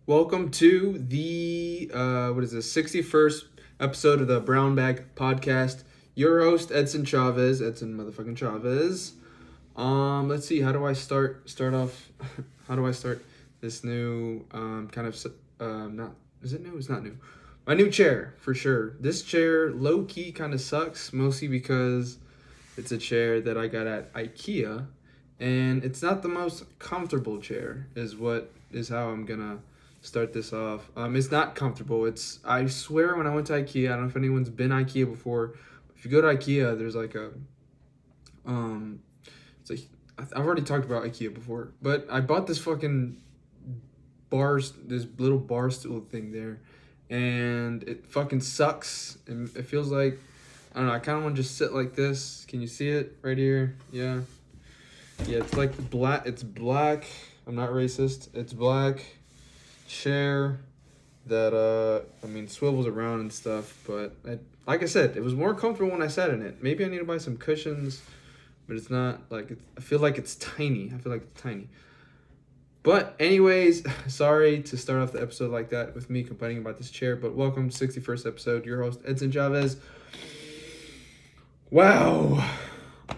Welcome to the 61st episode of the Brown Bag Podcast. Your host Edson Chavez, Edson motherfucking Chavez. Let's see, how do I start off? How do I start this new not is it new? It's not new. My new chair for sure. This chair low key kind of sucks, mostly because it's a chair that I got at IKEA, and it's not the most comfortable chair. Is how I'm gonna start this off. It's not comfortable. I swear when I went to IKEA, I don't know if anyone's been IKEA before. If you go to IKEA, there's like a it's like I've already talked about IKEA before, but I bought this fucking this little bar stool thing there, and it fucking sucks. And it feels like, I don't know, I kind of want to just sit like this. Can you see it right here? Yeah. Yeah, it's like black. It's black. I'm not racist. It's black chair that swivels around and stuff. But like I said, it was more comfortable when I sat in it. Maybe I need to buy some cushions, but it's not like I feel like it's tiny. But anyways, sorry to start off the episode like that with me complaining about this chair. But welcome to 61st episode. Your host Edson Chavez. Wow.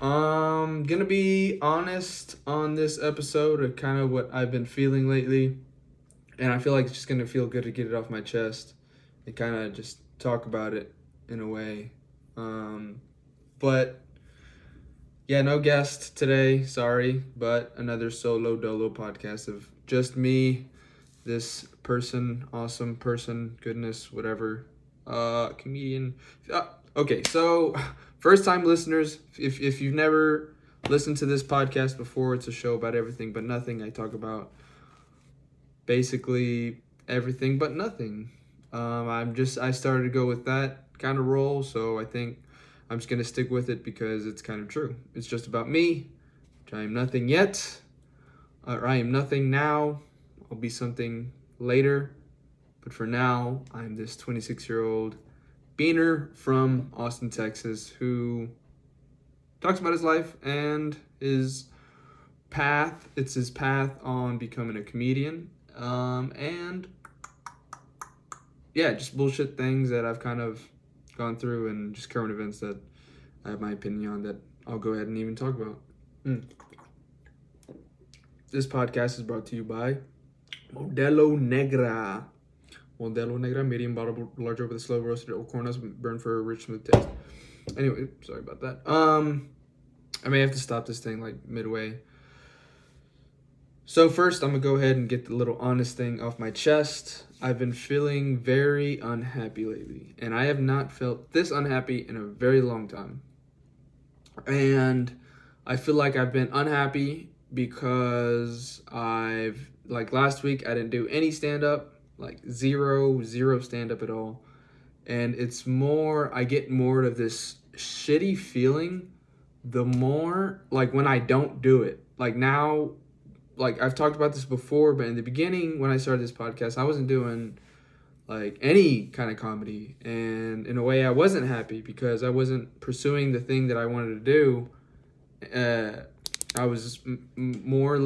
Gonna be honest on this episode of kind of what I've been feeling lately, and I feel like it's just gonna feel good to get it off my chest and kind of just talk about it in a way. But yeah, no guest today, sorry, but another solo dolo podcast of just me, this person, awesome person, goodness, whatever, comedian. Okay, so first time listeners, if you've never listened to this podcast before, it's a show about everything but nothing. I talk about basically everything but nothing. I started to go with that kind of role, so I think I'm just gonna stick with it because it's kind of true. It's just about me, which I am nothing yet, or I am nothing now. I'll be something later, but for now, I'm this 26-year-old beaner from Austin, Texas, who talks about his life and his path. It's his path on becoming a comedian. And yeah, just bullshit things that I've kind of gone through and just current events that I have my opinion on that I'll go ahead and even talk about. This podcast is brought to you by Modelo Negra. Modelo Negra, medium bottle, large over the slow roasted oak corn nuts, burned for a rich, smooth taste. Anyway, sorry about that. I may have to stop this thing like midway. So first, I'm gonna go ahead and get the little honest thing off my chest. I've been feeling very unhappy lately, and I have not felt this unhappy in a very long time. And I feel like I've been unhappy because last week, I didn't do any stand-up. Like zero stand up at all. And I get more of this shitty feeling the more, like, when I don't do it. Like now, like I've talked about this before, but in the beginning when I started this podcast, I wasn't doing like any kind of comedy. And in a way I wasn't happy because I wasn't pursuing the thing that I wanted to do. I was more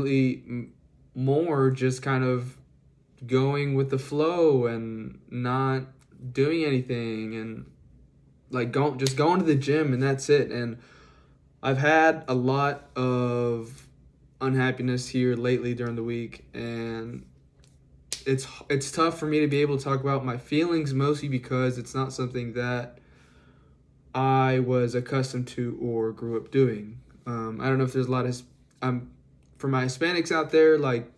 just kind of going with the flow and not doing anything and like going to the gym, and that's it. And I've had a lot of unhappiness here lately during the week, and it's tough for me to be able to talk about my feelings, mostly because it's not something that I was accustomed to or grew up doing. I don't know if there's a lot of for my Hispanics out there, like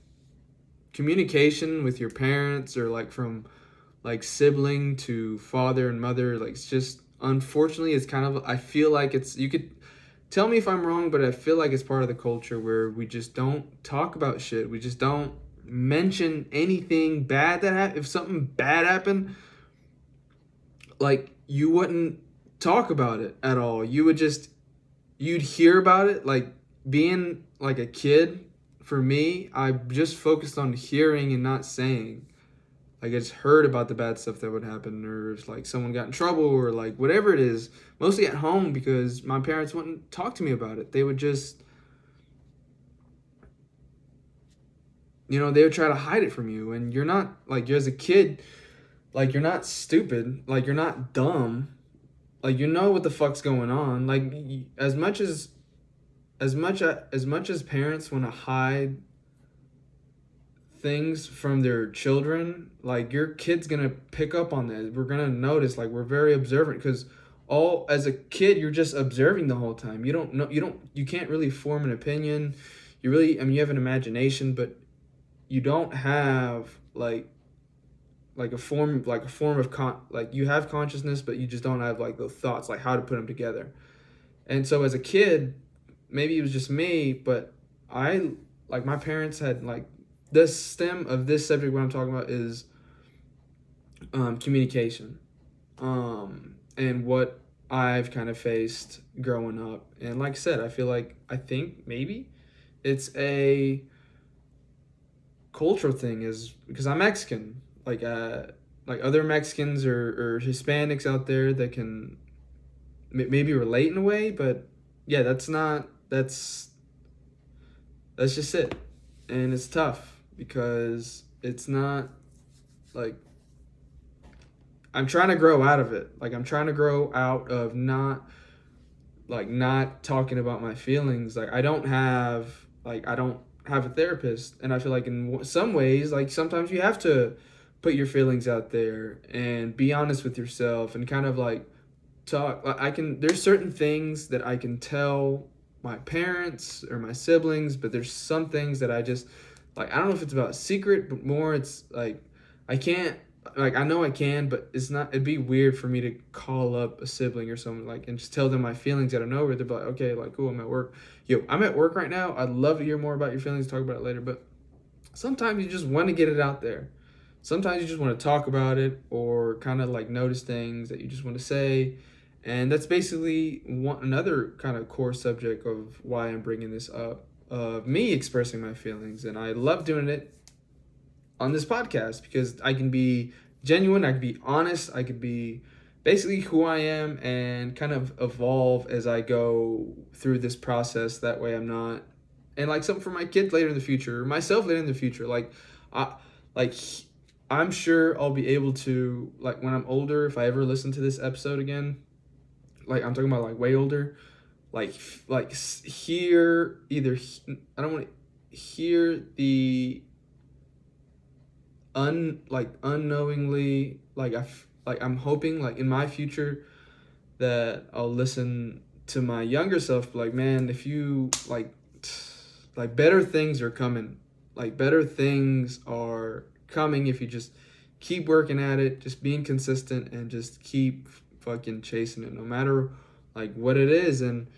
communication with your parents, or like from like sibling to father and mother, like it's just, unfortunately, it's kind of, I feel like you could tell me if I'm wrong, but I feel like it's part of the culture where we just don't talk about shit. We just don't mention anything bad that happened. If something bad happened, like, you wouldn't talk about it at all. You'd hear about it. Like, being like a kid, for me, I just focused on hearing and not saying. Like, I just heard about the bad stuff that would happen, or if like someone got in trouble, or like whatever it is, mostly at home, because my parents wouldn't talk to me about it. They would just they would try to hide it from you. And you're not, like, you're as a kid, like, you're not stupid, like, you're not dumb, like, you know what the fuck's going on. Like, as much as parents want to hide things from their children, like, your kid's gonna pick up on that. We're gonna notice, like, we're very observant, because all as a kid you're just observing the whole time. You can't really form an opinion. You really, I mean, you have an imagination, but you don't have like a form of like, you have consciousness, but you just don't have like the thoughts, like how to put them together. And so as a kid, maybe it was just me, but I, like, my parents had, like, the stem of this subject, what I'm talking about is communication, and what I've kind of faced growing up. And like I said, I think maybe it's a cultural thing, is because I'm Mexican. Like other Mexicans or Hispanics out there that can maybe relate in a way, but yeah, that's just it. And it's tough because it's not, like, I'm trying to grow out of it. Like, I'm trying to grow out of not talking about my feelings. Like, I don't have a therapist, and I feel like in some ways, like, sometimes you have to put your feelings out there and be honest with yourself and kind of like talk. Like, there's certain things that I can tell my parents or my siblings, but there's some things that I just, like, I don't know if it's about secret, but more it's like I can't, like, I know I can, but it'd be weird for me to call up a sibling or something, like, and just tell them my feelings out of nowhere. They'd be like, okay, like, cool, I'm at work. Yo, I'm at work right now. I'd love to hear more about your feelings, talk about it later, but sometimes you just want to get it out there. Sometimes you just want to talk about it, or kind of like notice things that you just want to say. And that's basically another kind of core subject of why I'm bringing this up, of me expressing my feelings. And I love doing it on this podcast because I can be genuine, I can be honest, I could be basically who I am and kind of evolve as I go through this process. That way I'm not, and like something for my kids later in the future, or myself later in the future. I like I'm sure I'll be able to, like, when I'm older, if I ever listen to this episode again, like, I'm talking about like way older, hear either I don't want to hear the unknowingly, like I'm hoping, like, in my future that I'll listen to my younger self, like, man, if you like better things are coming, like better things are coming if you just keep working at it, just being consistent, and just keep fucking chasing it, no matter like what it is. And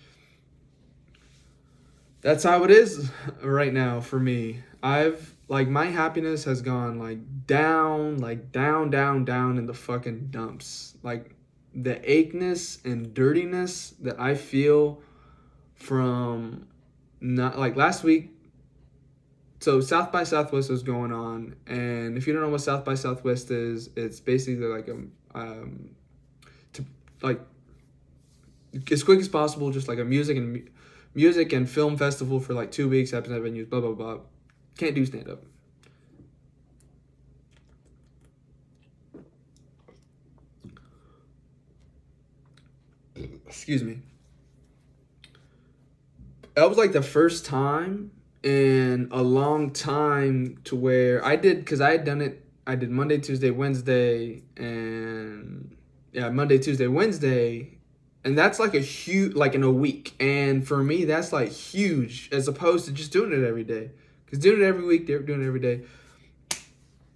that's how it is right now for me. My happiness has gone down in the fucking dumps. Like, the acheness and dirtiness that I feel from, not like last week. So South by Southwest was going on, and if you don't know what South by Southwest is, it's basically like to, like, as quick as possible, just like a music and film festival for like 2 weeks, happens at venues, blah blah blah. Can't do stand up. Excuse me. That was like the first time in a long time to where I did, because I had done it. I did Monday, Tuesday, Wednesday, and yeah, Monday, Tuesday, Wednesday, and that's like a huge, like, in a week. And for me, that's like huge, as opposed to just doing it every day. Because doing it every week, doing it every day,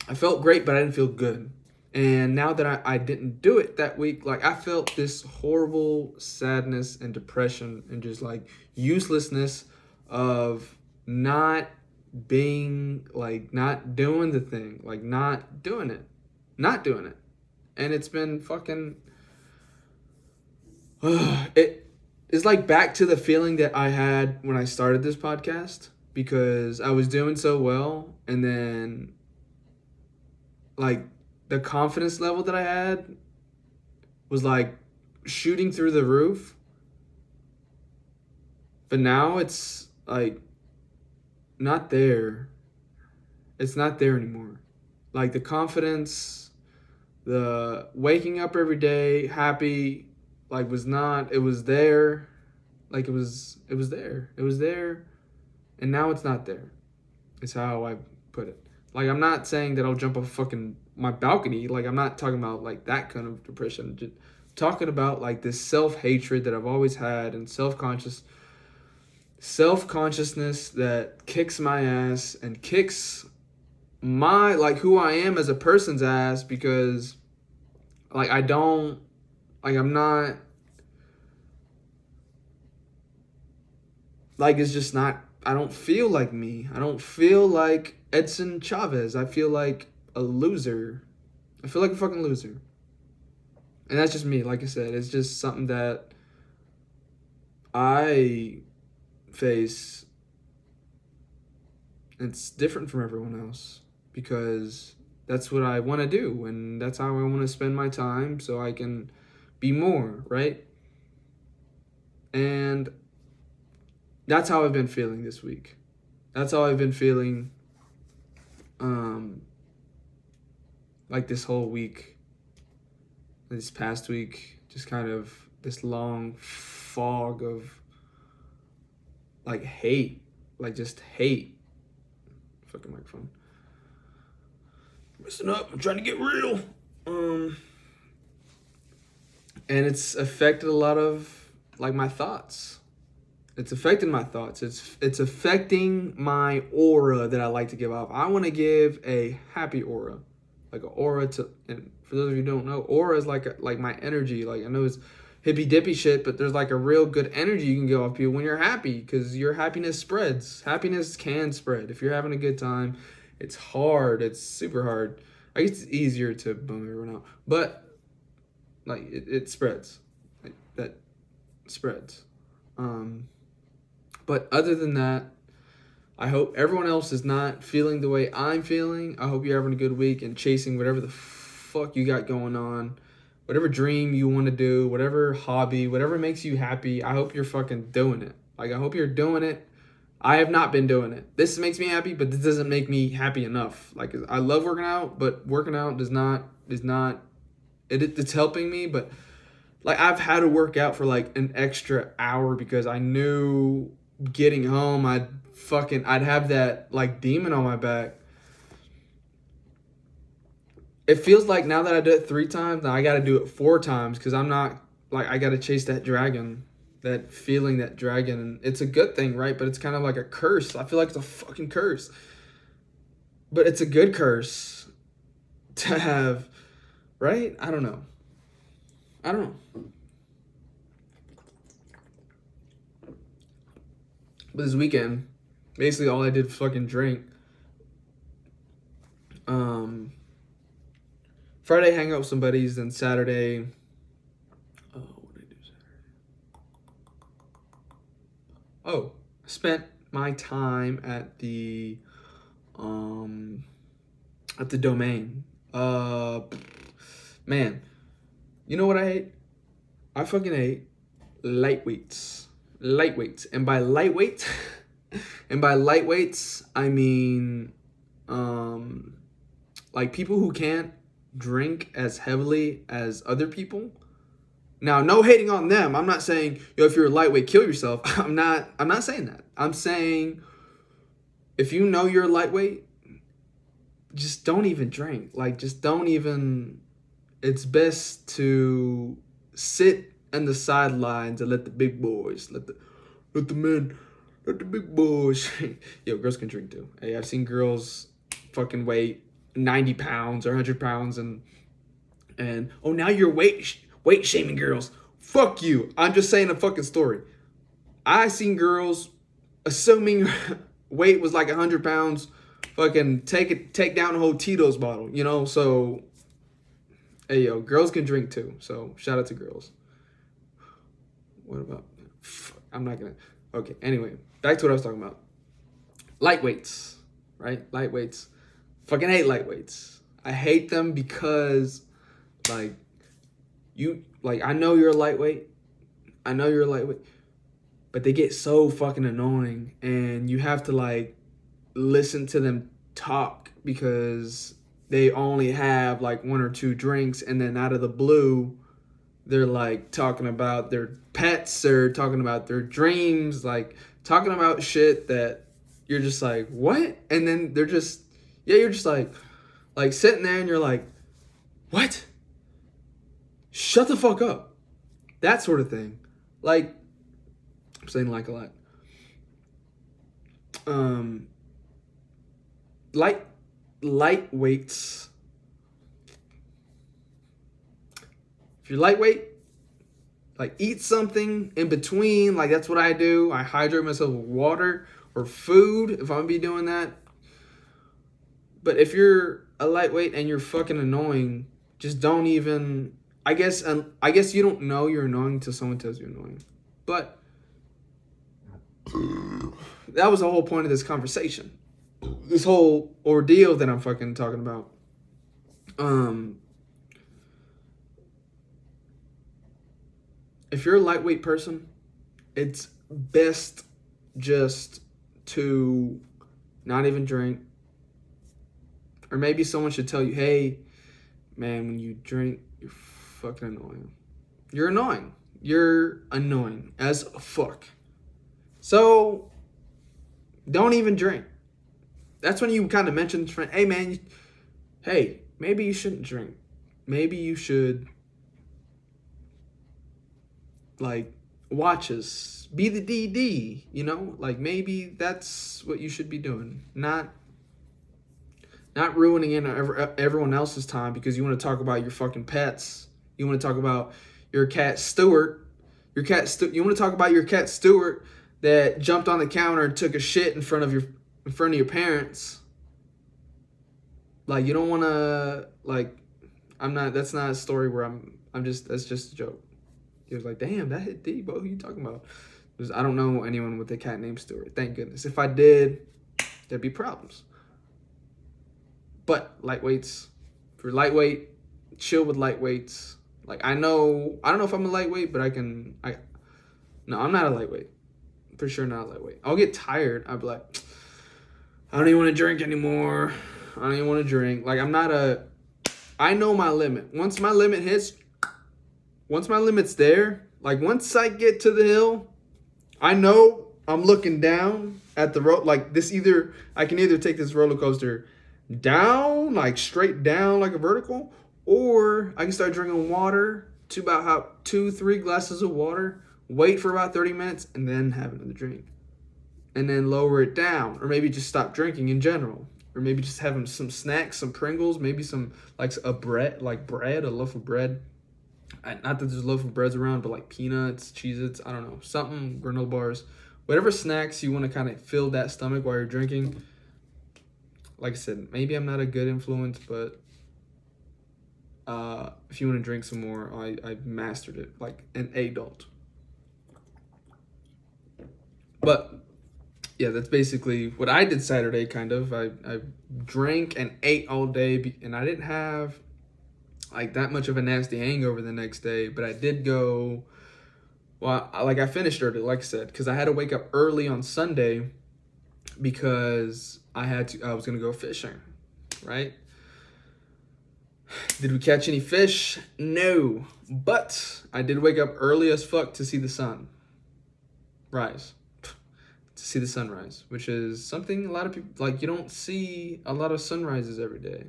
I felt great, but I didn't feel good. And now that I didn't do it that week, like, I felt this horrible sadness and depression and just like uselessness of not being, like, not doing the thing, like, not doing it. And it's been fucking, it is like back to the feeling that I had when I started this podcast, because I was doing so well, and then, like, the confidence level that I had was like shooting through the roof. But now it's like not there. It's not there anymore. Like the confidence, the waking up every day happy, like was not, it was there. Like it was there. It was there, and now it's not there. Is how I put it. Like I'm not saying that I'll jump off fucking my balcony. Like I'm not talking about like that kind of depression. Just talking about like this self-hatred that I've always had and self-consciousness that kicks my ass and kicks my like who I am as a person's ass, because like I don't, like I'm not, like it's just not, I don't feel like me. I don't feel like Edson Chavez. I feel like a loser. I feel like a fucking loser. And that's just me. Like I said, it's just something that I face. It's different from everyone else because that's what I want to do, and that's how I want to spend my time so I can be more, right? And that's how I've been feeling this week. That's how I've been feeling like this whole week, this past week, just kind of this long fog of like hate, like just hate. Fucking microphone. Listen up, I'm trying to get real. And it's affected a lot of like my thoughts. It's affected my thoughts. It's affecting my aura that I like to give off. I want to give a happy aura, like an aura to. And for those of you who don't know, aura is like my energy. Like I know it's hippy dippy shit, but there's like a real good energy you can give off people when you're happy, because your happiness spreads. Happiness can spread if you're having a good time. It's hard. It's super hard. I guess it's easier to bum everyone out, but like it spreads. Like that spreads. But other than that, I hope everyone else is not feeling the way I'm feeling. I hope you're having a good week and chasing whatever the fuck you got going on. Whatever dream you want to do, whatever hobby, whatever makes you happy, I hope you're fucking doing it. Like, I hope you're doing it. I have not been doing it. This makes me happy, but this doesn't make me happy enough. Like, I love working out, but working out is not, it's helping me, but like I've had to work out for like an extra hour because I knew getting home I'd have that like demon on my back. It feels like now that I did it 3 times, now I got to do it 4 times because I'm not, like, I got to chase that dragon, that feeling, that dragon. And it's a good thing, right? But it's kind of like a curse. I feel like it's a fucking curse. But it's a good curse to have, right? I don't know. But this weekend, basically all I did was fucking drink. Friday, hang out with some buddies. Then Saturday, what did I do Saturday? I spent my time at the domain. Man, you know what I hate? I fucking hate lightweights. And by lightweight, I mean like people who can't drink as heavily as other people. Now, no hating on them. I'm not saying, if you're a lightweight, kill yourself. I'm not saying that. I'm saying if you know you're a lightweight, just don't even drink. Like, just don't even. It's best to sit on the sidelines and let the big boys, let the big boys. Yo, girls can drink too. Hey, I've seen girls fucking weigh 90 pounds or 100 pounds and now you're weight shaming girls. Fuck you. I'm just saying a fucking story. I seen girls assuming weight was like 100 pounds, fucking take down a whole Tito's bottle, so hey, yo, girls can drink too, so shout out to girls. What about, I'm not gonna, okay, anyway, back to what I was talking about. Lightweights, right? Lightweights. Fucking hate lightweights. I hate them because, like, I know you're a lightweight, but they get so fucking annoying, and you have to, like, listen to them talk because they only have like 1 or 2 drinks, and then out of the blue, they're like talking about their pets or talking about their dreams, like talking about shit that you're just like, what? And then they're just, yeah, you're just like sitting there and you're like, what? Shut the fuck up. That sort of thing. Like, I'm saying like a lot. Lightweights. If you're lightweight, like eat something in between. Like that's what I do. I hydrate myself with water or food if I'm gonna be doing that. But if you're a lightweight and you're fucking annoying, just don't even. I guess you don't know you're annoying until someone tells you you're annoying. But that was the whole point of this conversation. This whole ordeal that I'm fucking talking about. If you're a lightweight person, it's best just to not even drink. Or maybe someone should tell you, hey, man, when you drink, you're fucking annoying. You're annoying. You're annoying as fuck. So, don't even drink. That's when you kind of mention, hey, man, hey, maybe you shouldn't drink. Maybe you should, like, watch us. Be the DD, you know? Like, maybe that's what you should be doing. Not ruining everyone else's time because you want to talk about your fucking pets. You want to talk about your cat Stewart. You want to talk about your cat Stewart that jumped on the counter and took a shit in front of your parents. Like, you don't want to, like, that's not a story where that's just a joke. He was like, damn, that hit deep, bro. Who you talking about? I don't know anyone with a cat named Stewart. Thank goodness. If I did, there'd be problems. But lightweights, if you're lightweight, chill with lightweights. Like, I don't know if I'm a lightweight, but no, I'm not a lightweight. For sure not a lightweight. I'll get tired. I'll be like, I don't even want to drink anymore. I don't even want to drink. Like, I know my limit. Once my limit's there, like once I get to the hill, I know I'm looking down at the road. Like I can either take this roller coaster down, like straight down like a vertical, or I can start drinking water to about 2-3 glasses of water, wait for about 30 minutes, and then have another drink. And then lower it down, or maybe just stop drinking in general, or maybe just having some snacks, some Pringles, maybe some like a loaf of bread. Not that there's a loaf of breads around, but like peanuts, Cheez-Its, I don't know, something, granola bars, whatever snacks you want to kind of fill that stomach while you're drinking. Like I said, maybe I'm not a good influence, but if you want to drink some more, I've mastered it like an adult. But yeah, that's basically what I did Saturday, kind of. I drank and ate all day, and I didn't have like that much of a nasty hangover the next day, but I did go, I finished early, like I said, because I had to wake up early on Sunday because I was going to go fishing, right? Did we catch any fish? No, but I did wake up early as fuck to see the sun rise. To see the sunrise, which is something a lot of people, like, you don't see a lot of sunrises every day.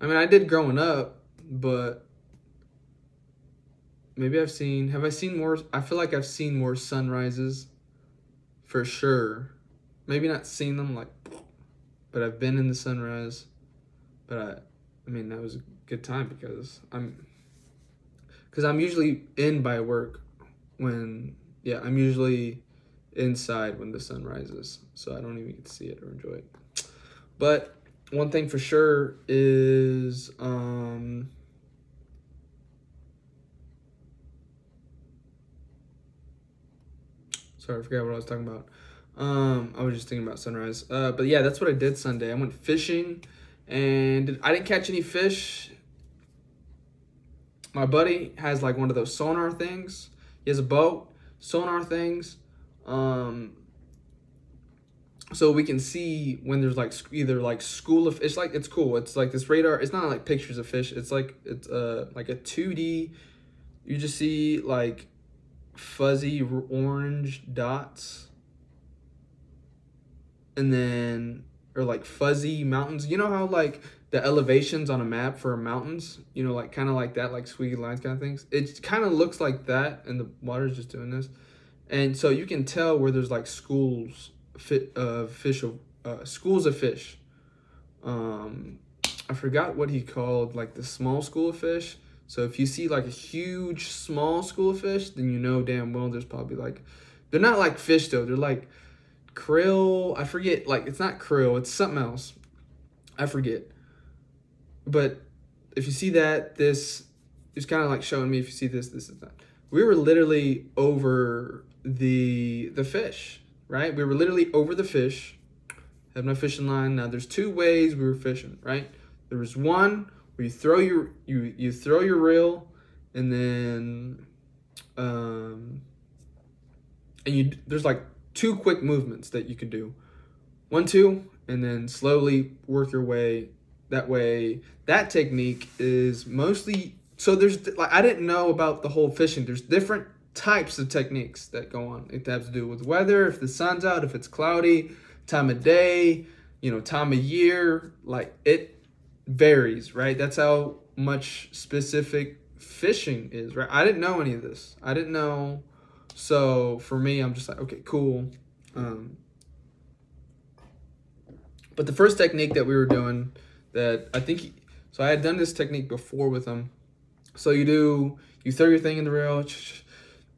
I mean, I did growing up, but maybe have I seen more? I feel like I've seen more sunrises for sure. Maybe not seen them, like, but I've been in the sunrise. But I mean, that was a good time because I'm usually in by work I'm usually inside when the sun rises, so I don't even get to see it or enjoy it. But one thing for sure is sorry, I forgot what I was talking about. I was just thinking about sunrise. But yeah, that's what I did Sunday. I went fishing, and I didn't catch any fish. My buddy has like one of those sonar things. He has a boat, sonar things. so we can see when there's like either like school of, it's like, it's cool, it's like this radar, it's not like pictures of fish, it's like like a 2D, you just see like fuzzy orange dots, and then, or like fuzzy mountains. You know how like the elevations on a map for mountains, you know, like kind of like that, like squiggly lines kind of things, it kind of looks like that, and the water's just doing this. And so you can tell where there's like schools fish, schools of fish. I forgot what he called like the small school of fish. So if you see like a huge small school of fish, then you know damn well there's probably like, they're not like fish though, they're like krill. I forget, like it's not krill, it's something else. I forget. But if you see that, this is kind of like showing me, if you see this is that. We were literally over the fish, right? We were literally over the fish. Have my fishing line. Now there's two ways we were fishing, right? There was one where you throw your you throw your reel, and then and you, there's like two quick movements that you can do. 1, 2, and then slowly work your way that way. That technique is mostly, so there's like, I didn't know about the whole fishing. There's different types of techniques that go on. It has to do with weather, if the sun's out, if it's cloudy, time of day, you know, time of year, like it varies, right? That's how much specific fishing is, right? I didn't know any of this. I didn't know. So for me, I'm just like, okay, cool. But the first technique that we were doing, that I think, so I had done this technique before with him. So you throw your thing in the reel,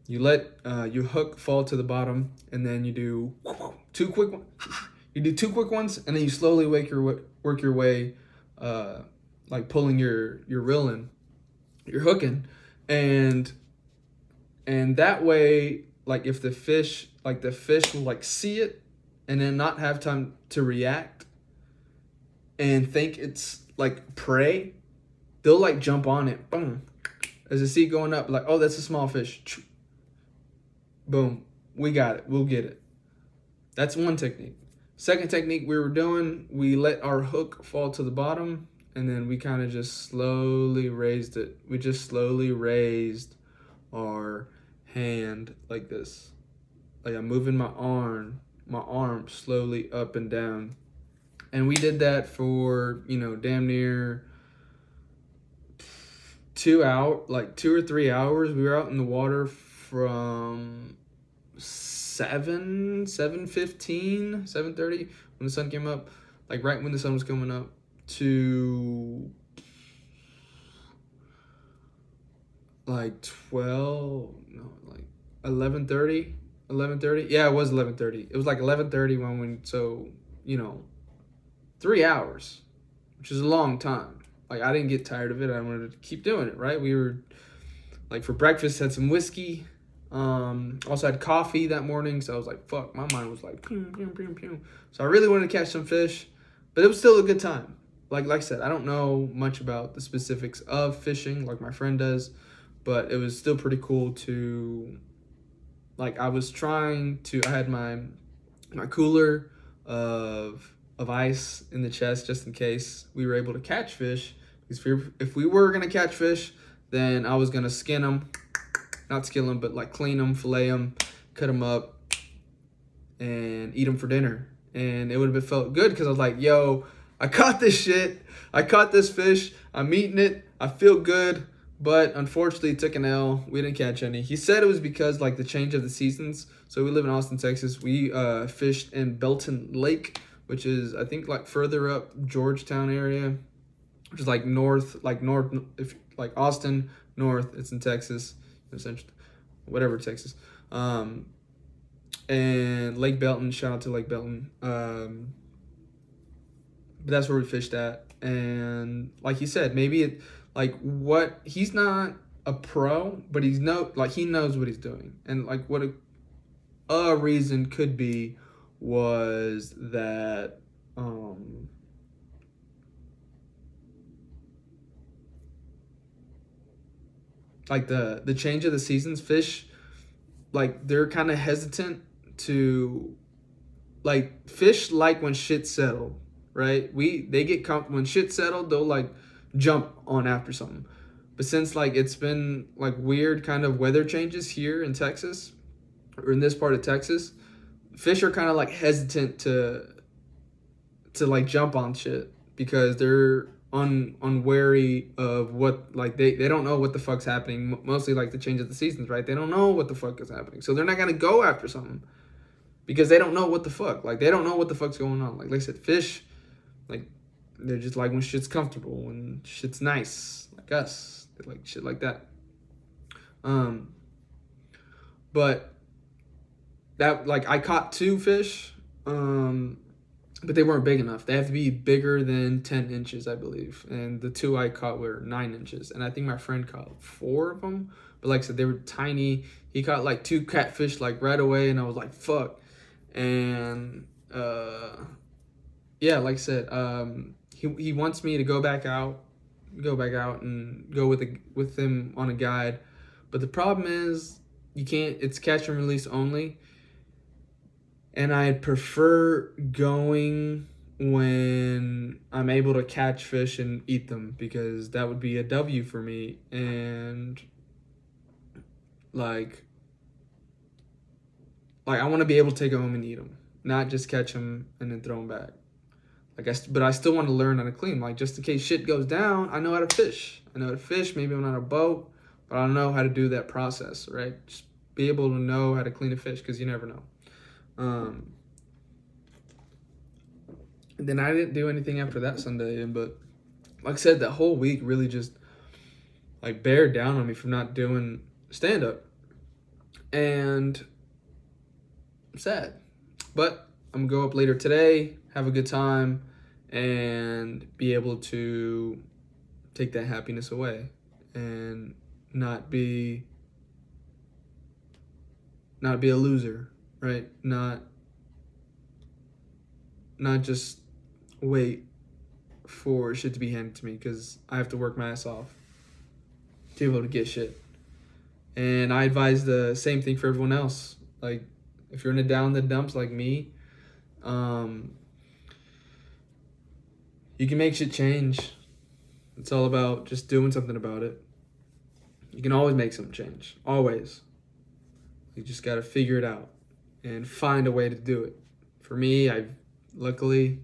you let your hook fall to the bottom, and then you do two quick ones. You do two quick ones, and then you slowly work your way, like pulling your reel in, your hook in, and that way, like if the fish will like see it, and then not have time to react, and think it's like prey, they'll like jump on it, boom, as they see it going up, like, oh, that's a small fish, boom, we got it, we'll get it. That's one technique. Second technique we were doing, we let our hook fall to the bottom, and then we kind of just slowly raised it. We just slowly raised our hand like this. Like I'm moving my arm slowly up and down. And we did that for, you know, damn near 2 or 3 hours. We were out in the water from 7:15, 7:30 when the sun came up, like right when the sun was coming up, to like 11:30. Yeah, it was 11:30. It was like 11:30 when we, so, you know, 3 hours, which is a long time. Like I didn't get tired of it. I wanted to keep doing it, right? We were like, for breakfast had some whiskey. Also had coffee that morning, so I was like, fuck, my mind was like pew, pew, pew, pew. So I really wanted to catch some fish, but it was still a good time. Like I said, I don't know much about the specifics of fishing like my friend does, but it was still pretty cool to, like, I had my cooler of ice in the chest just in case we were able to catch fish. Because if we were gonna catch fish, then I was gonna skin them, not skin them, but like clean them, fillet them, cut them up, and eat them for dinner. And it would have felt good because I was like, yo, I caught this shit. I caught this fish. I'm eating it. I feel good. But unfortunately, it took an L. We didn't catch any. He said it was because like the change of the seasons. So we live in Austin, Texas. We fished in Belton Lake, which is, I think, like further up Georgetown area, which is like north, if like Austin north. It's in Texas, essentially, whatever Texas. And Lake Belton. Shout out to Lake Belton. But that's where we fished at. And like he said, maybe it, like, what, he's not a pro, but he knows what he's doing. And like what a reason could be was that like the change of the seasons, fish, like they're kind of hesitant to like fish like when shit's settled, right? They get when shit's settled, they'll like jump on after something. But since like it's been like weird kind of weather changes here in Texas, or in this part of Texas, fish are kind of like hesitant to like jump on shit because they're unwary of what, like they don't know what the fuck's happening. Mostly like the change of the seasons, right? They don't know what the fuck is happening, so they're not gonna go after something because they don't know what the fuck. Like they don't know what the fuck's going on. Like I said, fish, like they're just like when shit's comfortable, when shit's nice, like us. They like shit like that. But that, like, I caught 2 fish, but they weren't big enough. They have to be bigger than 10 inches, I believe. And the 2 I caught were 9 inches. And I think my friend caught 4 of them. But like I said, they were tiny. He caught like 2 catfish like right away, and I was like, fuck. And yeah, like I said, he wants me to go back out and go with him on a guide. But the problem is you can't. It's catch and release only. And I'd prefer going when I'm able to catch fish and eat them, because that would be a W for me. And like I want to be able to take them home and eat them, not just catch them and then throw them back. But I still want to learn how to clean. Like, just in case shit goes down, I know how to fish. Maybe I'm on a boat, but I don't know how to do that process, right? Just be able to know how to clean a fish, because you never know. And then I didn't do anything after that Sunday, but like I said, that whole week really just like bared down on me for not doing stand-up. And I'm sad. But I'm gonna go up later today, have a good time, and be able to take that happiness away and not be a loser, right? Not just wait for shit to be handed to me, because I have to work my ass off to be able to get shit. And I advise the same thing for everyone else. Like, if you're in a down in the dumps like me, you can make shit change. It's all about just doing something about it. You can always make something change. Always. You just gotta figure it out and find a way to do it. For me, luckily,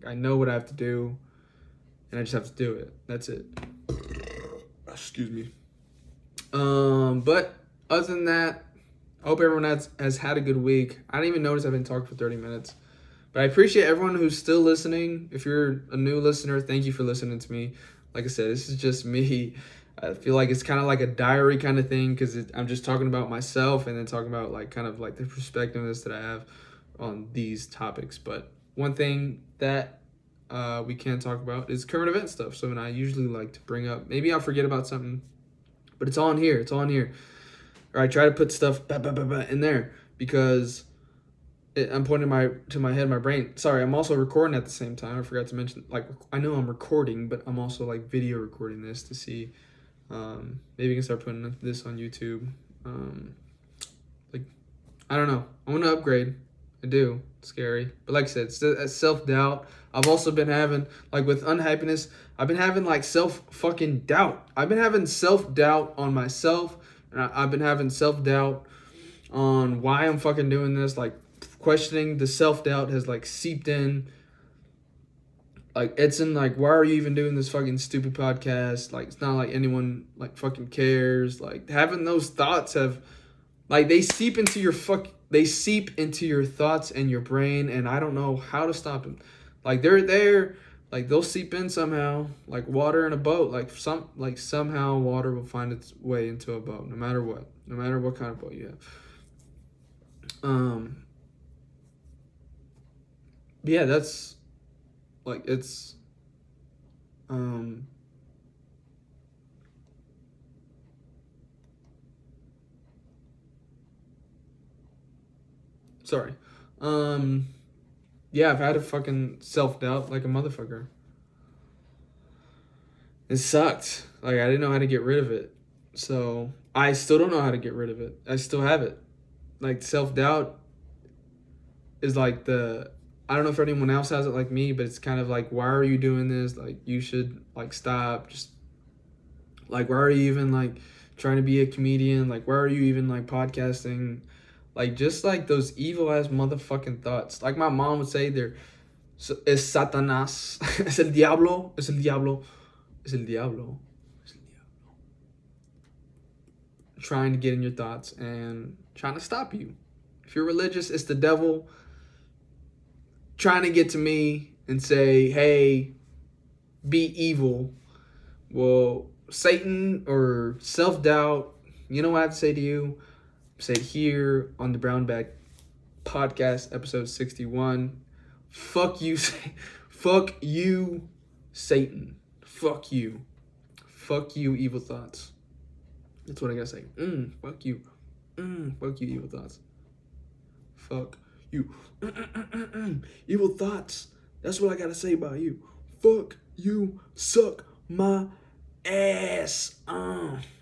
I know what I have to do, and I just have to do it. That's it. Excuse me. But other than that, I hope everyone has had a good week. I didn't even notice I've been talking for 30 minutes. But I appreciate everyone who's still listening. If you're a new listener, thank you for listening to me. Like I said, this is just me. I feel like it's kind of like a diary kind of thing, because I'm just talking about myself and then talking about like kind of like the perspectiveness that I have on these topics. But one thing that we can talk about is current event stuff. So I usually like to bring up, maybe I'll forget about something, but it's on here. Or I try to put stuff in there, because I'm pointing to my head, my brain. Sorry, I'm also recording at the same time. I forgot to mention, like, I know I'm recording, but I'm also like video recording this to see. Maybe I can start putting this on YouTube. Like, I don't know. I want to upgrade. I do. It's scary. But like I said, it's self-doubt. I've also been having, like, with unhappiness, I've been having like fucking doubt. I've been having self-doubt on myself. And I've been having self-doubt on why I'm fucking doing this. Like, questioning the self-doubt has like seeped in. Like, it's in like, why are you even doing this fucking stupid podcast? Like, it's not like anyone like fucking cares. Like, having those thoughts have, like, they seep into your thoughts and your brain, and I don't know how to stop them. Like, they're there. Like, they'll seep in somehow, like water in a boat. Like somehow water will find its way into a boat, no matter what kind of boat you have. Yeah, that's like, it's sorry. Yeah, I've had a fucking self-doubt like a motherfucker. It sucked. Like, I didn't know how to get rid of it. So, I still don't know how to get rid of it. I still have it. Like, self-doubt, is like I don't know if anyone else has it like me, but it's kind of like, why are you doing this? Like, you should like stop. Just like, why are you even like trying to be a comedian? Like, why are you even like podcasting? Like, just like those evil ass motherfucking thoughts. Like my mom would say, es Satanás, es el diablo, es el diablo, es el diablo, es el diablo. Trying to get in your thoughts and trying to stop you. If you're religious, it's the devil trying to get to me and say, hey, be evil. Well, Satan or self-doubt, you know what I have to say to you? Say it here on the Brown Bag Podcast, episode 61. Fuck you, fuck you, Satan. Fuck you. Fuck you, evil thoughts. That's what I gotta say. Fuck you. Fuck you, evil thoughts. Fuck you. Evil thoughts. That's what I gotta say about you. Fuck you. Suck my ass.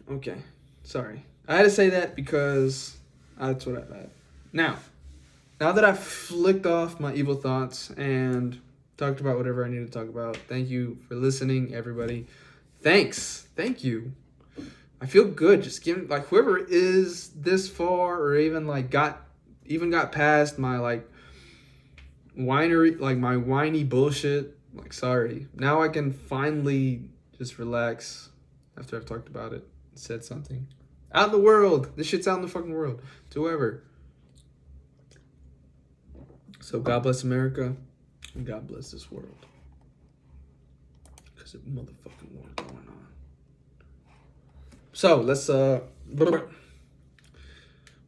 Okay. Sorry. I had to say that because that's what I've had. Now that I've flicked off my evil thoughts and talked about whatever I need to talk about, thank you for listening, everybody. Thanks. Thank you. I feel good just giving, like, whoever is this far or even like got past my like whinery, like my whiny bullshit. Like, sorry. Now I can finally just relax after I've talked about it, said something. Out in the world. This shit's out in the fucking world. To whoever. So God bless America and God bless this world. Because there's a motherfucking war going on. So let's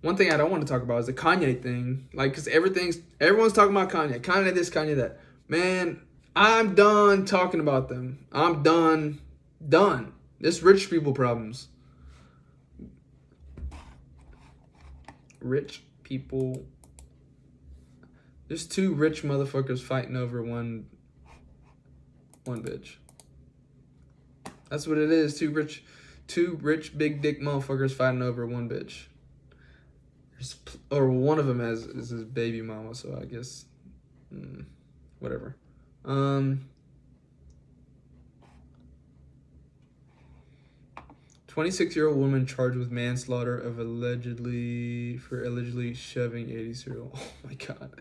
one thing I don't want to talk about is the Kanye thing. Like, because everyone's talking about Kanye. Kanye this, Kanye that. Man, I'm done talking about them. I'm done. This rich people problems. Rich people. There's two rich motherfuckers fighting over one bitch. That's what it is. Two rich big dick motherfuckers fighting over one bitch. Or one of them is his baby mama, so I guess whatever. 26-year-old woman charged with manslaughter of allegedly shoving 80 cereal. Oh my god.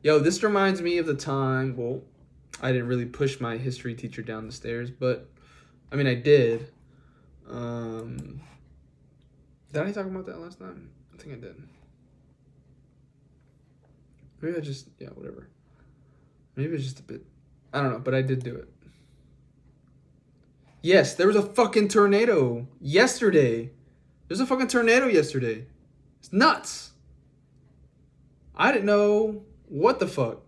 Yo, this reminds me of the time, well, I didn't really push my history teacher down the stairs, but I mean I did. Did I talk about that last time? I think I did. Maybe whatever. Maybe it's just a bit, I don't know, but I did do it. Yes, there was a fucking tornado yesterday. There's a fucking tornado yesterday. It's nuts. I didn't know what the fuck.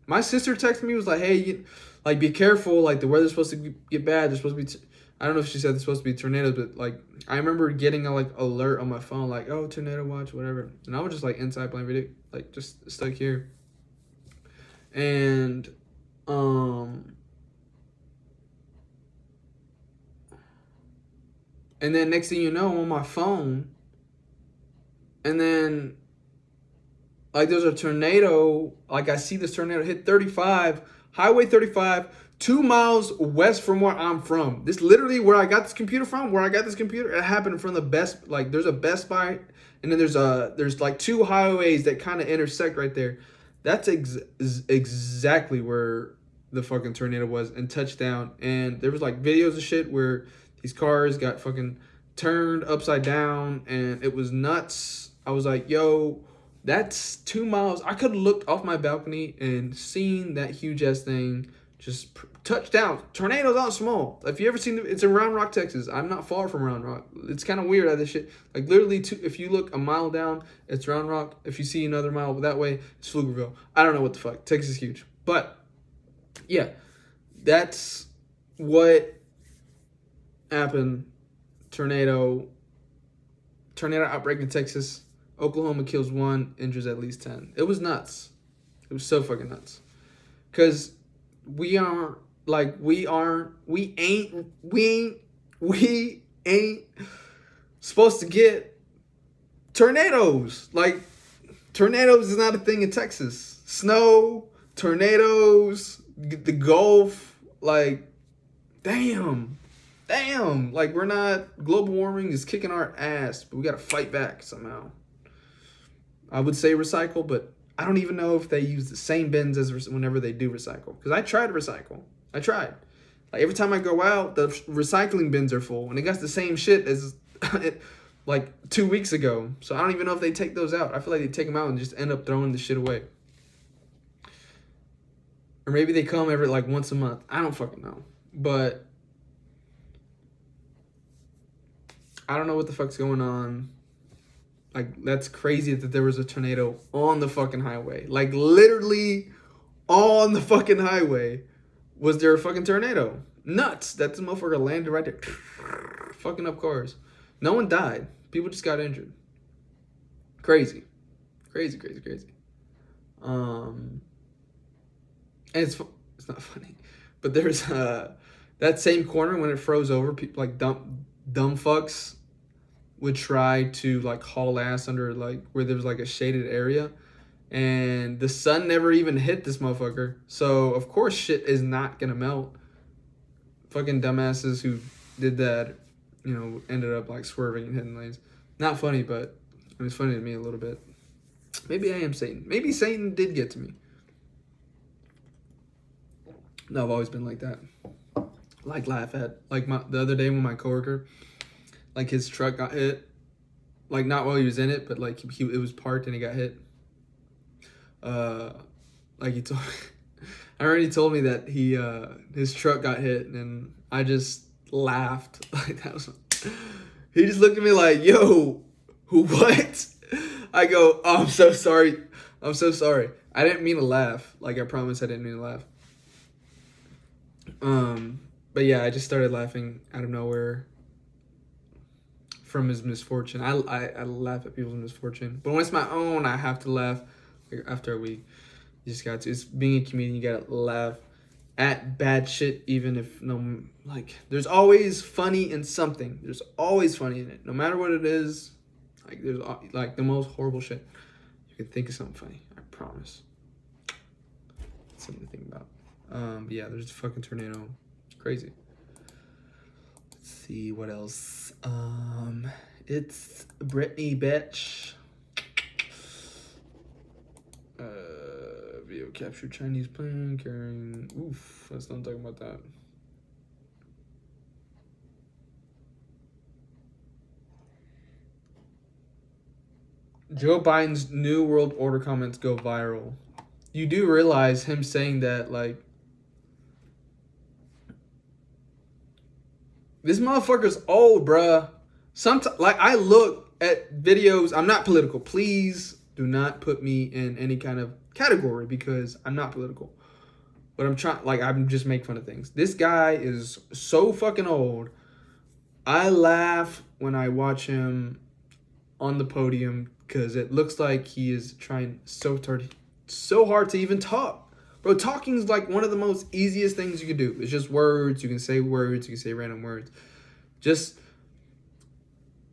My sister texted me, was like, hey, be careful. Like, the weather's supposed to get bad. There's supposed to be, I don't know if she said there's supposed to be tornadoes, but like, I remember getting a like alert on my phone, like, oh, tornado watch, whatever. And I was just like inside playing video, like just stuck here. And, and then next thing you know, I'm on my phone, and then, like, there's a tornado, like, I see this tornado hit 35, Highway 35, 2 miles west from where I'm from. This literally where I got this computer from, it happened in front of the Best, like, there's a Best Buy, and then there's like 2 highways that kind of intersect right there. That's exactly where the fucking tornado was, and touchdown, and there was, like, videos of shit where these cars got fucking turned upside down, and it was nuts. I was like, yo, that's 2 miles. I could have looked off my balcony and seen that huge ass thing just touch down. Tornadoes aren't small. If you ever seen it's in Round Rock, Texas. I'm not far from Round Rock. It's kind of weird how this shit, like, literally if you look a mile down, it's Round Rock. If you see another mile that way, it's Pflugerville. I don't know what the fuck. Texas is huge. But yeah, that's what happened. Tornado outbreak in Texas. Oklahoma kills 1, injures at least 10. It was nuts. It was so fucking nuts. Cause we ain't supposed to get tornadoes. Like, tornadoes is not a thing in Texas. snow, tornadoes, the Gulf. Like, damn. Like, we're not, global warming is kicking our ass, but we got to fight back somehow. I would say recycle, but I don't even know if they use the same bins as whenever they do recycle. Because I tried to recycle. I tried. Like, every time I go out, the recycling bins are full. And it got the same shit as like 2 weeks ago. So I don't even know if they take those out. I feel like they take them out and just end up throwing the shit away. Or maybe they come every like once a month. I don't fucking know. But I don't know what the fuck's going on. Like, that's crazy that there was a tornado on the fucking highway. Like, literally on the fucking highway was there a fucking tornado. Nuts. That the motherfucker landed right there. Fucking up cars. No one died. People just got injured. Crazy. Crazy. And it's not funny. But there's that same corner when it froze over, people like dumb fucks would try to like haul ass under like where there was like a shaded area, and the sun never even hit this motherfucker, so of course shit is not gonna melt. Fucking dumbasses who did that, you know, ended up like swerving and hitting lanes. Not funny, but it was funny to me a little bit. Maybe I am Satan. Maybe Satan did get to me. No, I've always been like that. Like, laugh at like the other day when my coworker, like, his truck got hit, like, not while he was in it, but like it was parked and he got hit. Like, he told I already told me that his truck got hit, and I just laughed. Like, that was, he just looked at me like, yo, what? I go, oh, I'm so sorry. I didn't mean to laugh. Like, I promise I didn't mean to laugh. But yeah, I just started laughing out of nowhere from his misfortune. I laugh at people's misfortune, but when it's my own, I have to laugh. Like, after a week, you just got to. It's being a comedian. You gotta laugh at bad shit, even if no, like, there's always funny in something. There's always funny in it, no matter what it is. Like, there's like the most horrible shit. You can think of something funny. I promise. Something to think about. But yeah, there's a fucking tornado. It's crazy. Let's see what else. It's Britney, bitch. Video captured Chinese plane carrying. Oof, let's not talk about that. Joe Biden's New World Order comments go viral. You do realize him saying that, like, this motherfucker's old, bruh. Sometimes, like, I look at videos. I'm not political. Please do not put me in any kind of category because I'm not political. But I'm just making fun of things. This guy is so fucking old. I laugh when I watch him on the podium because it looks like he is trying so hard to even talk. Bro, talking is like one of the most easiest things you can do. It's just words. You can say words. You can say random words.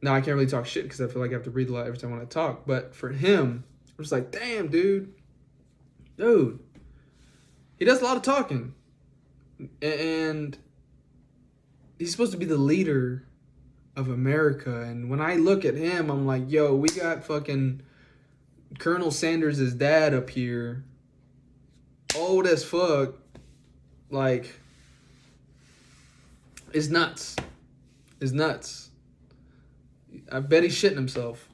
Now I can't really talk shit because I feel like I have to breathe a lot every time when I talk. But for him, I'm just like, damn, dude. He does a lot of talking. And he's supposed to be the leader of America. And when I look at him, I'm like, yo, we got fucking Colonel Sanders' dad up here. Old as fuck. Like, it's nuts. I bet he's shitting himself.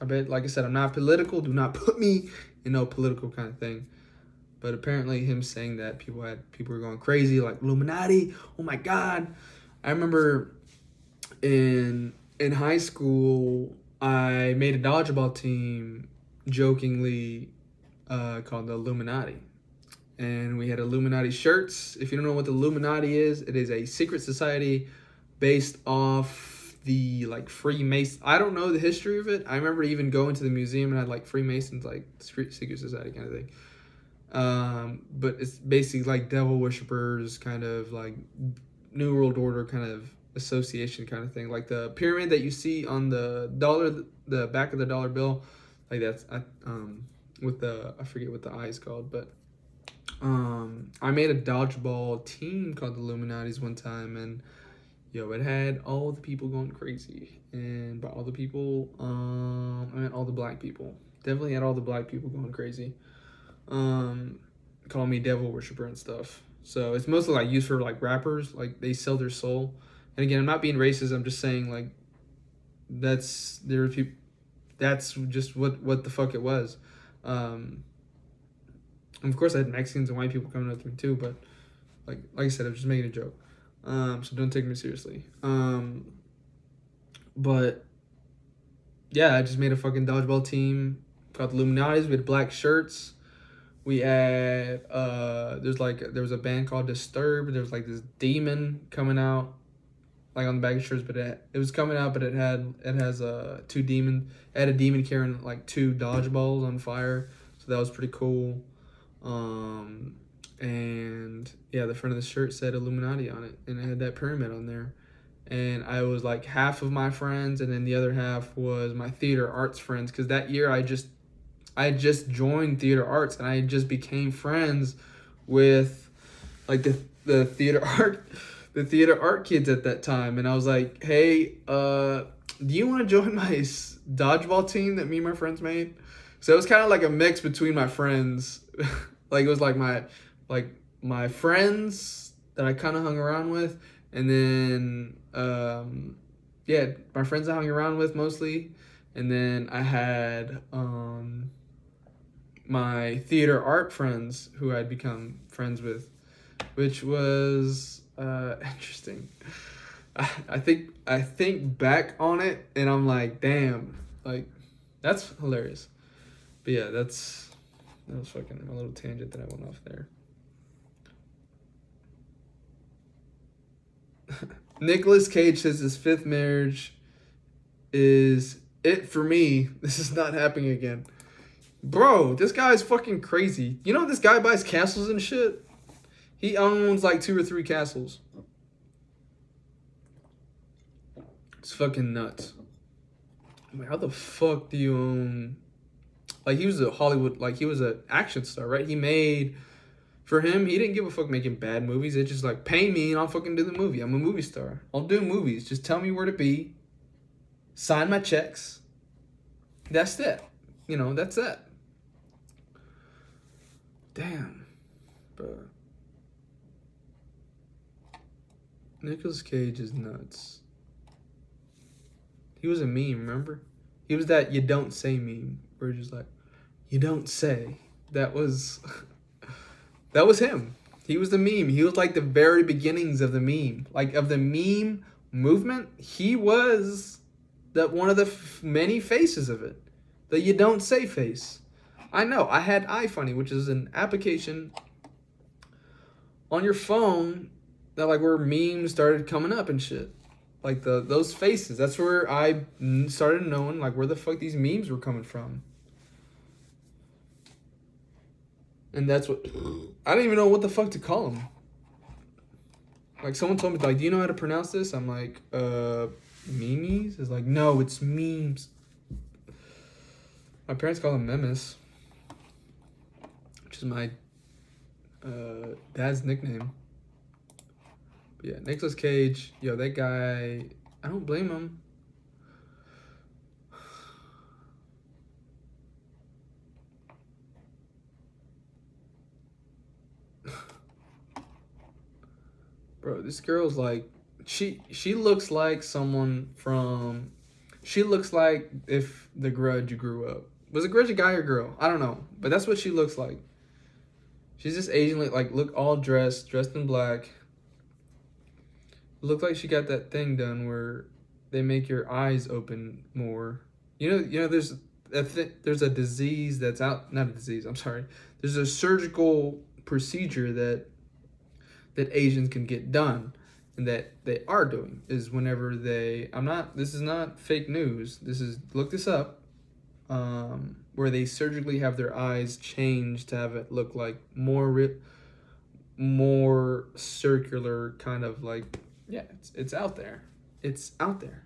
I bet, like I said, I'm not political. Do not put me in no political kind of thing. But apparently him saying that, people were going crazy, like, Illuminati, oh my God. I remember in high school, I made a dodgeball team jokingly called the Illuminati. And we had Illuminati shirts. If you don't know what the Illuminati is, it is a secret society based off the, like, Freemasons. I don't know the history of it. I remember even going to the museum and had, like, Freemasons, like, secret society kind of thing. But it's basically like devil worshippers, kind of like New World Order kind of association kind of thing. Like the pyramid that you see on the dollar, the back of the dollar bill, like that's with the, I forget what the eye is called, but I made a dodgeball team called the Illuminati's one time, and yo, it had all the people going crazy. And by all the people, I meant all the black people. Definitely had all the black people going crazy. Calling me devil worshiper and stuff. So it's mostly like used for like rappers, like they sell their soul. And again, I'm not being racist. I'm just saying like that's there were people. That's just what the fuck it was. And of course, I had Mexicans and white people coming up to me too. But like I said, I'm just making a joke. So don't take me seriously. But yeah, I just made a fucking dodgeball team called the Illuminati's. We had black shirts. We had there was a band called Disturbed. There was like this demon coming out, like on the back of shirts, but it was coming out, but it has two demon. It had a demon carrying like two dodgeballs on fire, so that was pretty cool. And yeah, the front of the shirt said Illuminati on it, and it had that pyramid on there. And I was like half of my friends, and then the other half was my theater arts friends, because that year I just joined theater arts, and I just became friends with like the theater art kids at that time. And I was like, hey, do you want to join my dodgeball team that me and my friends made? So it was kind of like a mix between my friends. Like it was like my friends that I kind of hung around with, and then yeah, my friends I hung around with mostly, and then I had my theater art friends who I'd become friends with, which was interesting. I think back on it and I'm like, damn, like that's hilarious. But yeah, that was fucking a little tangent that I went off there. Nicolas Cage says his fifth marriage is it for me. This is not happening again. Bro, this guy's fucking crazy. You know this guy buys castles and shit? He owns like 2 or 3 castles. It's fucking nuts. I'm like, how the fuck do you own... Like, he was a Hollywood... Like, he was an action star, right? He made... For him, he didn't give a fuck making bad movies. It's just like, pay me and I'll fucking do the movie. I'm a movie star. I'll do movies. Just tell me where to be. Sign my checks. That's it. You know, that's it. Damn. But Nicolas Cage is nuts. He was a meme, remember? He was that you don't say meme. Where just like, you don't say. That was him. He was the meme. He was like the very beginnings of the meme. Like of the meme movement, he was that one of the many faces of it. The you don't say face. I know. I had iFunny, which is an application on your phone that like where memes started coming up and shit. Like those faces. That's where I started knowing like where the fuck these memes were coming from. And that's what I didn't even know what the fuck to call them. Like someone told me like, do you know how to pronounce this? I'm like, memes? It's like, no, it's memes. My parents call them memes, which is my dad's nickname. But yeah, Nicolas Cage, yo, that guy, I don't blame him. Bro, this girl's like, she looks like someone from, she looks like if The Grudge grew up. Was The Grudge a guy or girl? I don't know, but that's what she looks like. She's just Asian, like look all dressed in black. Look like she got that thing done where they make your eyes open more. You know, there's a disease that's out, not a disease, I'm sorry. There's a surgical procedure that Asians can get done and that they are doing is whenever this is not fake news. Look this up, where they surgically have their eyes changed to have it look like more circular kind of like, yeah, it's out there. It's out there.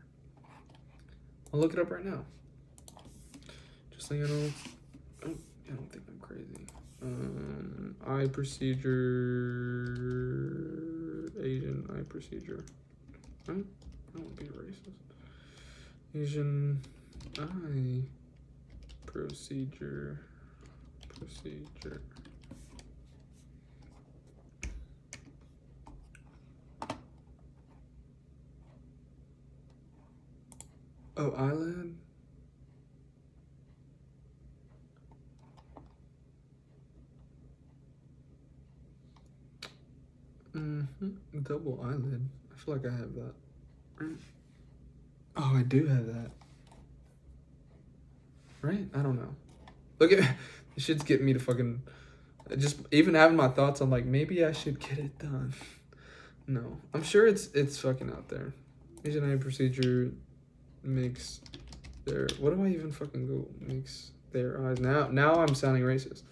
I'll look it up right now. Just so you know. Oh, I don't think I'm crazy. Eye procedure, Asian eye procedure. Right? I don't want to be racist. Asian eye procedure. Oh, eyelid? Double eyelid. I feel like I have that. Right? Oh, I do have that. Right? I don't know. Look at this shit's getting me to fucking just even having my thoughts. I'm like, maybe I should get it done. No, I'm sure it's fucking out there. Asian eye procedure makes their, what do I even fucking go, makes their eyes, now I'm sounding racist.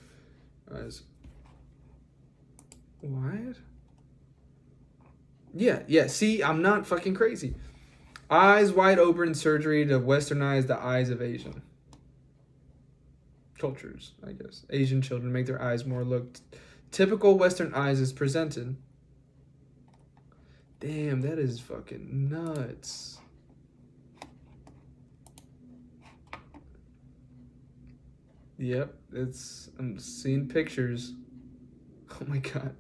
Eyes wide? Yeah, see, I'm not fucking crazy. Eyes wide open surgery to westernize the eyes of Asian cultures, I guess. Asian children make their eyes more look typical Western eyes is presented. Damn, that is fucking nuts. Yep, I'm seeing pictures. Oh my god.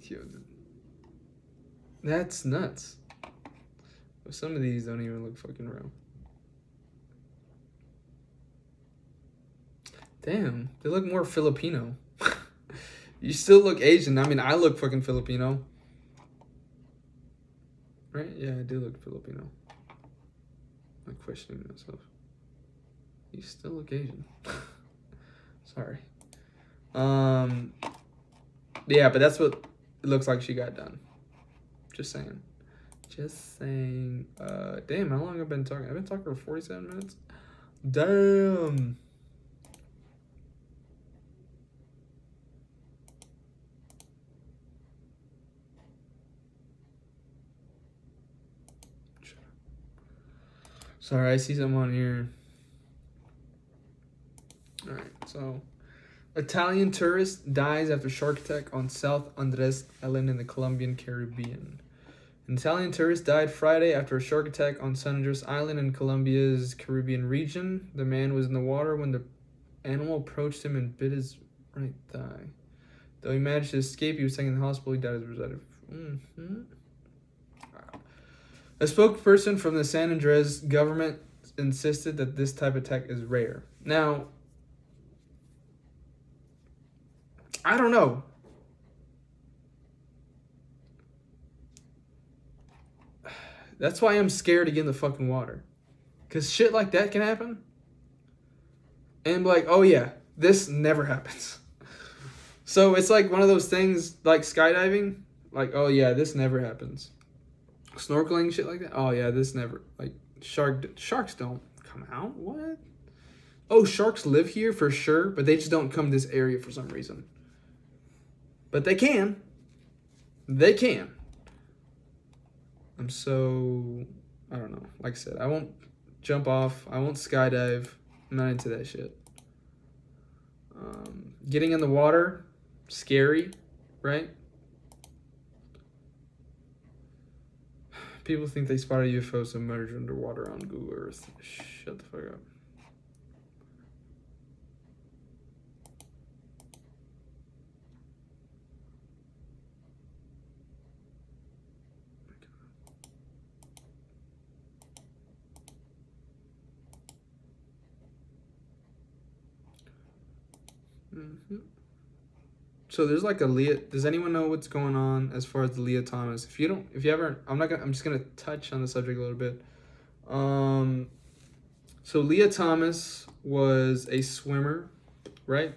Yo, that's nuts. Some of these don't even look fucking real. Damn, they look more Filipino. You still look Asian. I mean, I look fucking Filipino. Right? Yeah, I do look Filipino. I'm questioning myself. You still look Asian. Sorry. Yeah, but that's what it looks like she got done. Just saying. Damn, how long have I been talking? I've been talking for 47 minutes. Damn. Sorry, I see something on here. Alright, so Italian tourist dies after shark attack on South Andres Island in the Colombian Caribbean. An Italian tourist died Friday after a shark attack on San Andres Island in Colombia's Caribbean region. The man was in the water when the animal approached him and bit his right thigh. Though he managed to escape, he was taken to the hospital. He died as a result of... A spokesperson from the San Andres government insisted that this type of attack is rare. Now, I don't know. That's why I'm scared to get in the fucking water. Because shit like that can happen. And be like, oh yeah, this never happens. So it's like one of those things like skydiving. Like, oh yeah, this never happens. Snorkeling, shit like that. Oh yeah, this never, like, sharks don't come out. What? Oh, sharks live here for sure, but they just don't come to this area for some reason. But they can. They can. I don't know. Like I said, I won't jump off. I won't skydive. I'm not into that shit. Getting in the water, scary, right? People think they spotted a UFO submerged underwater on Google Earth. Shut the fuck up. So there's like a Leah. Does anyone know what's going on as far as the Leah Thomas? If you ever, I'm just gonna touch on the subject a little bit. So Leah Thomas was a swimmer, right?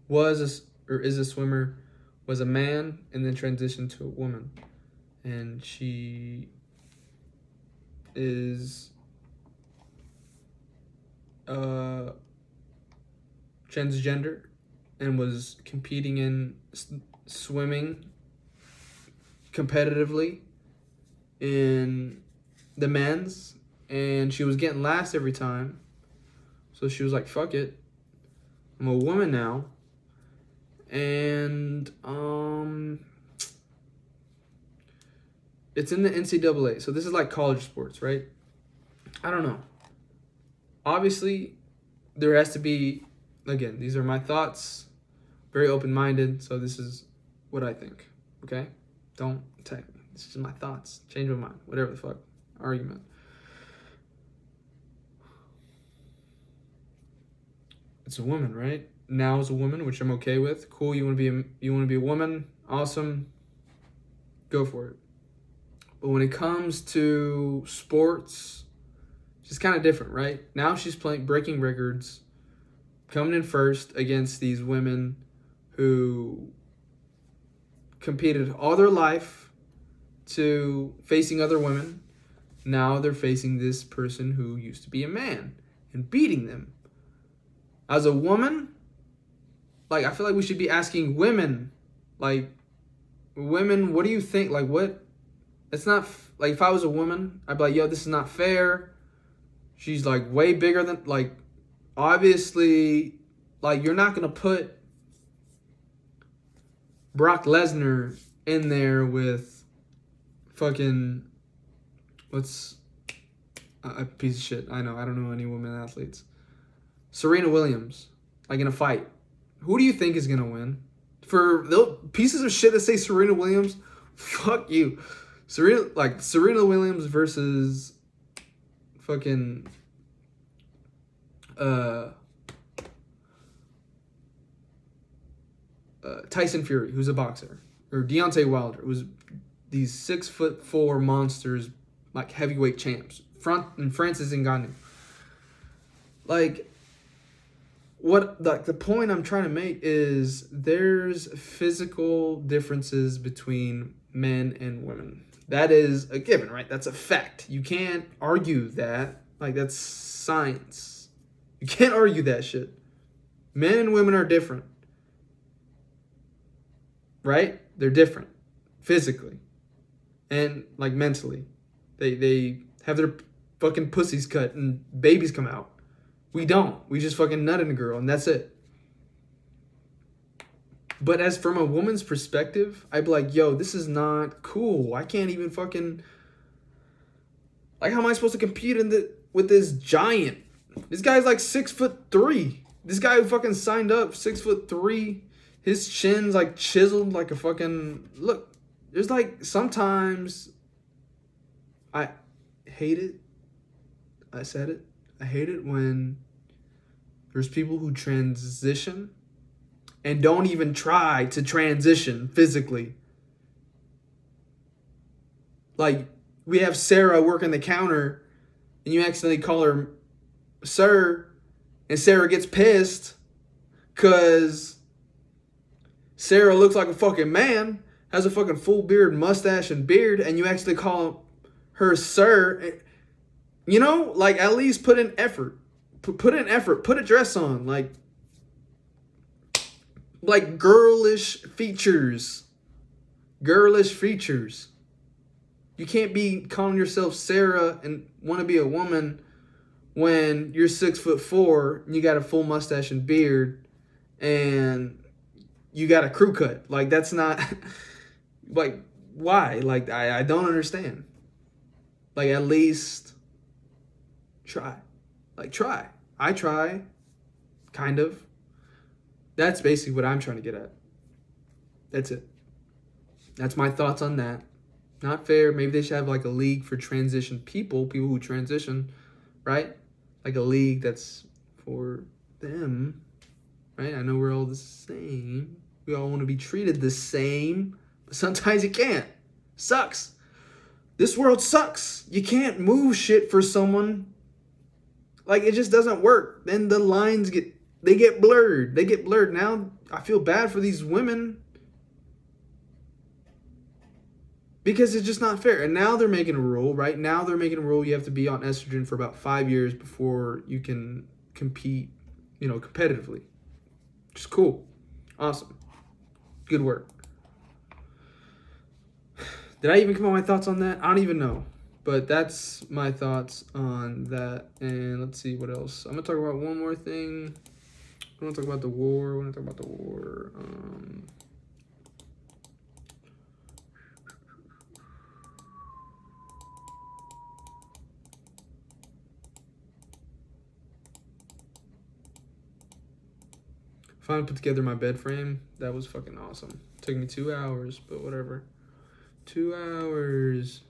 Is a swimmer, was a man, and then transitioned to a woman, and she is transgender and was competing in swimming competitively in the men's, and she was getting last every time, so she was like, fuck it, I'm a woman now. And it's in the NCAA. So this is like college sports, right? I don't know. Obviously, there has to be, again, these are my thoughts, very open-minded, so this is what I think, okay? Don't attack me. This is my thoughts. Change my mind. Whatever the fuck. Argument. It's a woman, right? Now is a woman, which I'm okay with. Cool, you want to be a woman? Awesome. Go for it. But when it comes to sports, she's kind of different, right? Now she's breaking records, coming in first against these women who competed all their life to facing other women. Now they're facing this person who used to be a man and beating them. As a woman, like, I feel like we should be asking women, like, women, what do you think? Like, what? It's not, like, if I was a woman, I'd be like, yo, this is not fair. She's, like, way bigger than, like, obviously, like, you're not going to put Brock Lesnar in there with fucking, what's a piece of shit. I know, I don't know any women athletes. Serena Williams, like, in a fight. Who do you think is going to win? For those pieces of shit that say Serena Williams, fuck you. Serena Williams versus fucking Tyson Fury, who's a boxer, or Deontay Wilder, who's these 6'4" monsters, like heavyweight champs. Francis Ngannou. Like, the point I'm trying to make is there's physical differences between men and women. That is a given, right? That's a fact. You can't argue that. Like, that's science. You can't argue that shit. Men and women are different. Right? They're different. Physically. And, like, mentally. They have their fucking pussies cut and babies come out. We don't. We just fucking nut in a girl and that's it. But as from a woman's perspective, I'd be like, yo, this is not cool. I can't even fucking, like, how am I supposed to compete with this giant? This guy's like 6'3". This guy who fucking signed up, 6'3". His chin's like chiseled like a fucking, look, there's like sometimes I hate it. I said it. I hate it when there's people who transition and don't even try to transition physically. Like, we have Sarah working the counter and you accidentally call her sir, and Sarah gets pissed because Sarah looks like a fucking man, has a fucking full beard, mustache, and beard, and you actually call her sir. You know, like, at least put in effort. Put in effort. Put a dress on. Like girlish features. Girlish features. You can't be calling yourself Sarah and want to be a woman when you're 6'4" and you got a full mustache and beard and you got a crew cut. Like, that's not, like, why? Like, I don't understand. Like, at least try. Like, try. I try. Kind of. That's basically what I'm trying to get at. That's it. That's my thoughts on that. Not fair. Maybe they should have, like, a league for transition people who transition, right? Like a league that's for them, right? I know we're all the same. We all want to be treated the same, but sometimes you can't. Sucks. This world sucks. You can't move shit for someone. Like, it just doesn't work. Then the lines get blurred. They get blurred. Now I feel bad for these women because it's just not fair. And now they're making a rule, right? Now they're making a rule you have to be on estrogen for about 5 years before you can compete, competitively. Which is cool. Awesome. Good work. Did I even come up with my thoughts on that? I don't even know. But that's my thoughts on that. And let's see what else. I'm going to talk about one more thing. I want to talk about the war. Finally put together my bed frame. That was fucking awesome. Took me 2 hours, but whatever. 2 hours.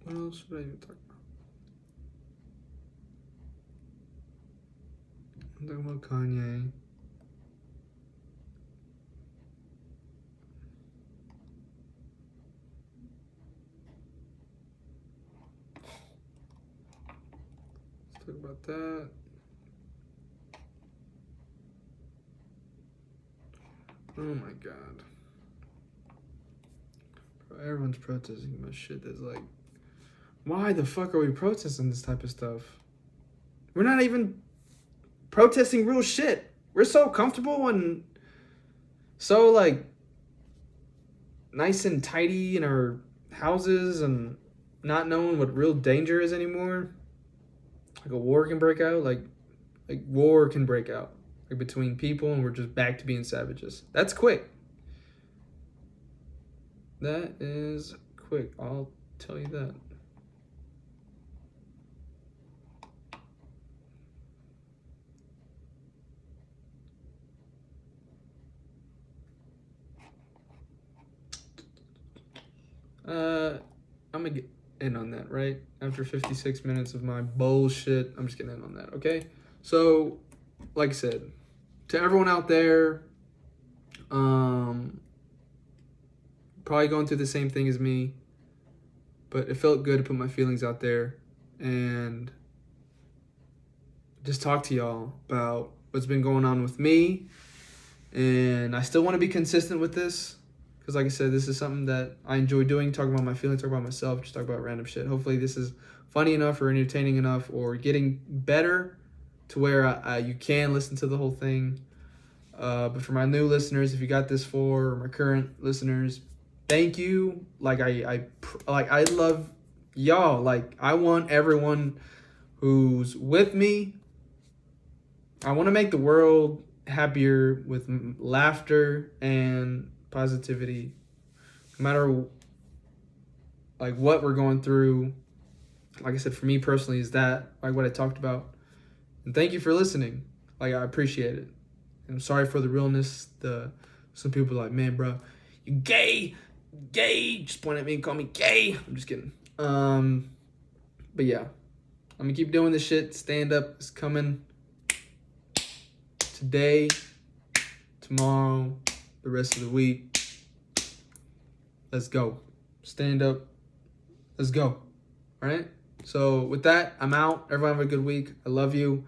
What else should I even talk about? I'm talking about Kanye. Let's talk about that. Oh my god. Bro, everyone's protesting my shit. That's like, why the fuck are we protesting this type of stuff? We're not even protesting real shit. We're so comfortable and so like nice and tidy in our houses and not knowing what real danger is anymore. Like a war can break out, like war can break out like between people, and we're just back to being savages. That's quick. That is quick, I'll tell you that. I'm gonna get in on that, right? After 56 minutes of my bullshit, I'm just getting in on that, okay? So, like I said, to everyone out there, probably going through the same thing as me, but it felt good to put my feelings out there and just talk to y'all about what's been going on with me. And I still want to be consistent with this. Because like I said, this is something that I enjoy doing, talking about my feelings, talking about myself, just talk about random shit. Hopefully this is funny enough or entertaining enough or getting better to where you can listen to the whole thing. But for my new listeners, if you got this for, or my current listeners, thank you. Like I love y'all. Like I want everyone who's with me. I want to make the world happier with laughter and positivity, no matter like what we're going through. Like I said, for me personally, is that like what I talked about. And thank you for listening. Like I appreciate it. And I'm sorry for the realness. Some people are like, man, bro, you gay, just point at me and call me gay. I'm just kidding. But yeah, I'm gonna keep doing this shit. Stand up is coming today, tomorrow, the rest of the week. Let's go. Stand up. Let's go. All right? So with that, I'm out. Everyone have a good week. I love you.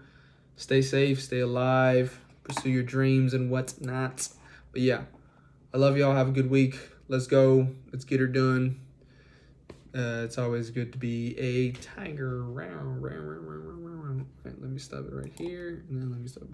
Stay safe. Stay alive. Pursue your dreams and whatnot. But yeah, I love y'all. Have a good week. Let's go. Let's get her done. It's always good to be a tiger. Right, let me stop it right here. And then let me stop it right